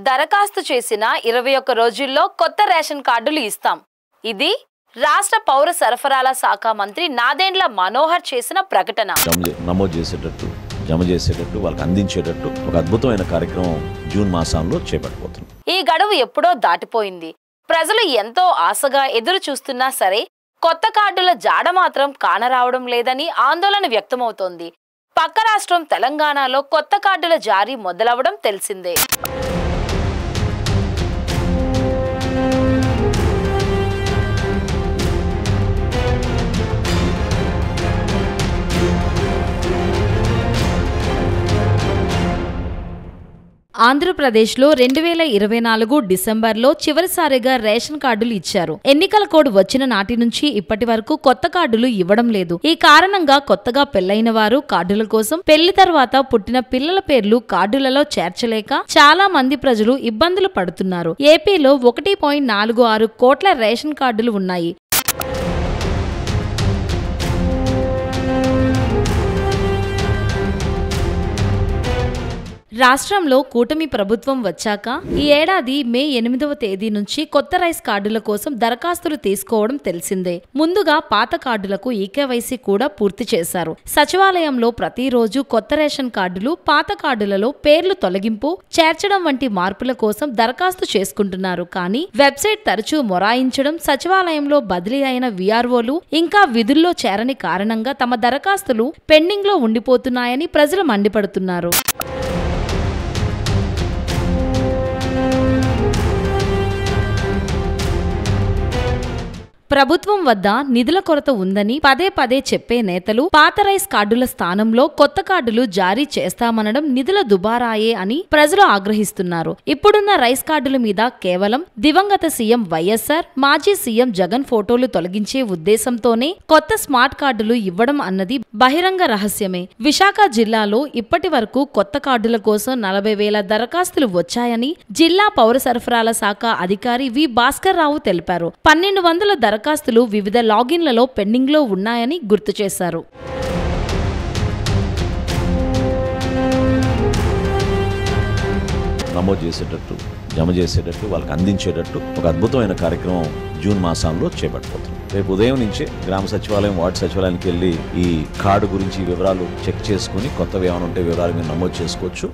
దరఖాస్తు చేసిన 21 రోజుల్లో కొత్త రేషన్ కార్డులు ఇస్తాం. ఇది రాష్ట్ర పౌర సరఫరాల శాఖ మంత్రి నాదెండ్ల మనోహర్ చేసిన ప్రకటన. నమోదు చేసేటట్టు, జమ చేసేటట్టు, వాళ్ళకి అందించేటట్టు ఒక అద్భుతమైన కార్యక్రమం జూన్ మాసంలో చేపట్టబోతుంది. ఈ గడువు ఎప్పుడో దాటిపోయింది. ప్రజలు ఎంతో ఆశగా ఎదురు చూస్తున్నా సరే కొత్త కార్డుల జాడ మాత్రం కానరావడం లేదని ఆందోళన వ్యక్తమవుతోంది. పక్క రాష్ట్రం తెలంగాణలో కొత్త కార్డుల జారీ మొదలవడం తెలిసిందే. ఆంధ్రప్రదేశ్లో 2024 డిసెంబర్లో చివరిసారిగా రేషన్ కార్డులు ఇచ్చారు. ఎన్నికల కోడ్ వచ్చిన నాటి నుంచి ఇప్పటి వరకు కొత్త కార్డులు ఇవ్వడం లేదు. ఈ కారణంగా కొత్తగా పెళ్లైన వారు కార్డుల కోసం, పెళ్లి తర్వాత పుట్టిన పిల్లల పేర్లు కార్డులలో చేర్చలేక చాలా మంది ప్రజలు ఇబ్బందులు పడుతున్నారు. ఏపీలో 1.46 కోట్ల రేషన్ కార్డులు ఉన్నాయి. రాష్ట్రంలో కూటమి ప్రభుత్వం వచ్చాక ఈ ఏడాది మే 8వ తేదీ నుంచి కొత్త రైస్ కార్డుల కోసం దరఖాస్తులు తీసుకోవడం తెలిసిందే. ముందుగా పాత కార్డులకు ఈకేవైసీ కూడా పూర్తి చేశారు. సచివాలయంలో ప్రతిరోజు కొత్త రేషన్ కార్డులు, పాత కార్డులలో పేర్లు తొలగింపు, చేర్చడం వంటి మార్పుల కోసం దరఖాస్తు చేసుకుంటున్నారు. కానీ వెబ్సైట్ తరచూ మొరాయించడం, సచివాలయంలో బదిలీ అయిన వీఆర్ఓలు ఇంకా విధుల్లో చేరని కారణంగా తమ దరఖాస్తులు పెండింగ్ లో ఉండిపోతున్నాయని ప్రజలు మండిపడుతున్నారు. ప్రభుత్వం వద్ద నిధుల కొరత ఉందని పదే పదే చెప్పే నేతలు పాత రైస్ కార్డుల స్థానంలో కొత్త కార్డులు జారీ చేస్తామనడం నిధుల దుబారాయే అని ప్రజలు ఆగ్రహిస్తున్నారు. ఇప్పుడున్న రైస్ కార్డుల మీద కేవలం దివంగత సీఎం వైఎస్ఆర్, మాజీ సీఎం జగన్ ఫోటోలు తొలగించే ఉద్దేశంతోనే కొత్త స్మార్ట్ కార్డులు ఇవ్వడం అన్నది బహిరంగ రహస్యమే. విశాఖ జిల్లాలో ఇప్పటి వరకు కొత్త కార్డుల కోసం 40,000 దరఖాస్తులు వచ్చాయని జిల్లా పౌర సరఫరాల శాఖ అధికారి వి భాస్కర్ రావు తెలిపారు. 1200 దరఖాస్తులు వివిధ లాగిన్లలో పెండింగ్ లో ఉన్నాయని గుర్తు చేశారు. నమోదు చేసేటట్టు, జమ చేసేటట్టు, వాళ్ళకి అందించేటట్టు ఒక అద్భుతమైన కార్యక్రమం జూన్ మాసంలో చేపట్టబోతుంది. రేపు ఉదయం నుంచే గ్రామ సచివాలయం, వార్డు సచివాలయానికి వెళ్ళి ఈ కార్డు గురించి వివరాలు చెక్ చేసుకుని కొత్తవి ఏమైనా ఉంటే వివరాలు మీరు నమోదు చేసుకోవచ్చు.